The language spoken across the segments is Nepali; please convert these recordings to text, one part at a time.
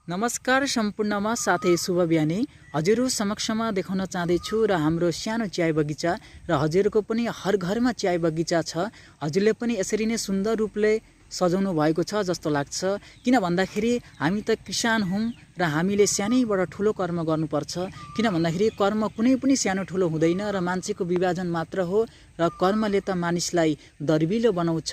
नमस्कार सम्पूर्णमा साथै शुभ बिहानी। हजुरहरु समक्षमा देखाउन चाहदैछु र हाम्रो सानो चाय बगैँचा र हजुरको पनि हर घरमा चाय बगैँचा छ। हजुरले पनि यसरी नै सुन्दर रूपले सजाउनु भएको छ जस्तो लाग्छ। किन भन्दाखेरि हामी त किसान हौं र हामीले सानैबाट ठुलो कर्म गर्नुपर्छ। किन भन्दाखेरि कर्म कुनै पनि सानो ठुलो हुँदैन र मान्छेको विभाजन मात्र हो र कर्मले त मानिसलाई दर्बिलो बनाउँछ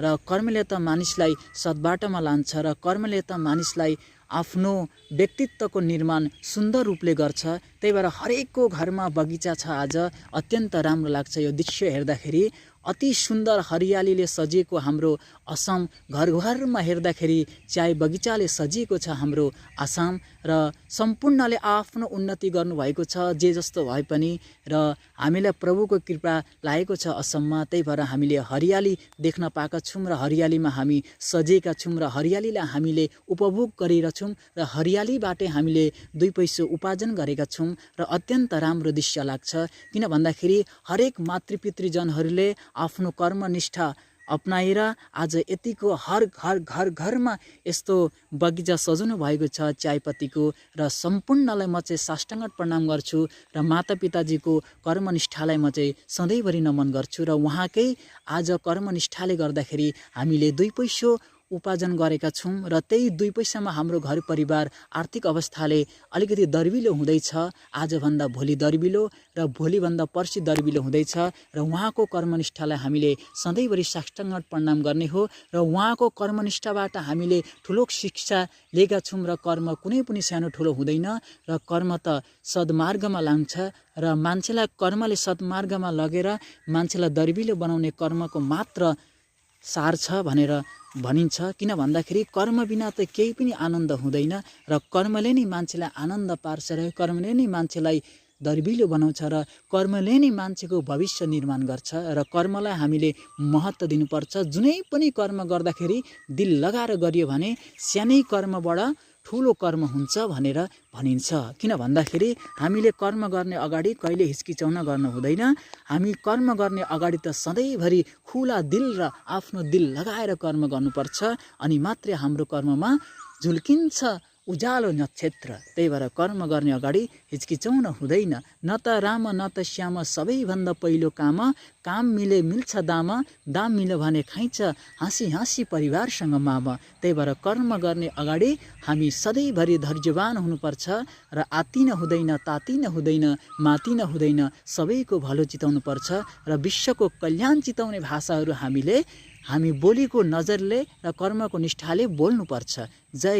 र कर्मले त मानिसलाई सद्बाटोमा लान्छ र कर्मले त मानिसलाई आफ्नो व्यक्तित्वको निर्माण सुन्दर रूपले गर्छ। त्यही भएर हरेकको घरमा बगैँचा छ। आज अत्यन्त राम्रो लाग्छ यो दृश्य हेर्दाखेरि। अति सुन्दर हरियालीले सजिएको हाम्रो असम, घर घरमा हेर्दाखेरि चाय बगैँचाले सजिएको छ हाम्रो आसाम र सम्पूर्णले आफ्नो उन्नति गर्नुभएको छ जे जस्तो भए पनि र हामीलाई प्रभुको कृपा लागेको छ असममा। त्यही भएर हामीले हरियाली देख्न पाएका छौं र हरियालीमा हामी सजिएका छौं र हरियालीलाई हामीले उपभोग गरेका छौं र हरियालीबाटै हामीले दुई पैसा उपार्जन गरेका छौं र अत्यन्त राम्रो दृश्य लाग्छ। किन भन्दाखेरि हरेक मातृपितृजनहरूले आफ्नो कर्मनिष्ठा अपनाएर आज यतिको हर घरमा यस्तो बगैँचा सजाउनु भएको छ चायपत्तीको र सम्पूर्णलाई म चाहिँ साष्टाङ्ग प्रणाम गर्छु र मातापिताजीको कर्मनिष्ठालाई म चाहिँ सधैँभरि नमन गर्छु र उहाँकै आज कर्मनिष्ठाले गर्दाखेरि हामीले दुई पैसा उपार्जन गरेका छौं र त्यही दुई पैसामा हाम्रो घर परिवार आर्थिक अवस्थाले अलिकति दर्बिलो हुँदैछ। आजभन्दा भोलि दर्बिलो र भोलिभन्दा पर्सि दर्बिलो हुँदैछ र उहाँको कर्मनिष्ठालाई हामीले सधैँभरि साष्टाङ्ग प्रणाम गर्ने हो र उहाँको कर्मनिष्ठाबाट हामीले ठुलो शिक्षा लिएका छौं र कर्म कुनै पनि सानो ठुलो हुँदैन र कर्म त सद्मार्गमा लान्छ र मान्छेलाई कर्मले सद्मार्गमा लगेर मान्छेलाई दर्बिलो बनाउने कर्मको मात्र सार छ भनेर भनिन्छ। किन भन्दाखेरि कर्म बिना त केही पनि आनन्द हुँदैन र कर्मले नै मान्छेलाई आनन्द पार्छ र कर्मले नै मान्छेलाई दर्बिलो बनाउँछ र कर्मले नै मान्छेको भविष्य निर्माण गर्छ र कर्मलाई हामीले महत्त्व दिनुपर्छ। जुनै पनि कर्म गर्दाखेरि दिल लगाएर गरियो भने सानै कर्मबाट ठुलो कर्म हुन्छ भनेर भनिन्छ। किन भन्दाखेरि हामीले कर्म गर्ने अगाडि कहिले हिचकिचाउन गर्न हुँदैन। हामी कर्म गर्ने अगाडि त सधैँभरि खुला दिल र आफ्नो दिल लगाएर कर्म गर्नुपर्छ अनि मात्रै हाम्रो कर्ममा झुल्किन्छ उज्यालो नक्षत्र। त्यही भएर कर्म गर्ने अगाडि हिचकिचाउन हुँदैन। न त राम न त श्याम सबैभन्दा पहिलो काम मिले मिल्छ दाम मिल्यो भने खाइन्छ हाँसी हाँसी परिवारसँग माम। त्यही भएर कर्म गर्ने अगाडि हामी सधैँभरि धैर्यवान हुनुपर्छ र आत्तिन हुँदैन, तातिन हुँदैन, मातिन हुँदैन, सबैको भलो चिताउनु पर्छ र विश्वको कल्याण चिताउने भाषाहरू हामी बोलीको नजरले र कर्मको निष्ठाले बोल्नुपर्छ। जय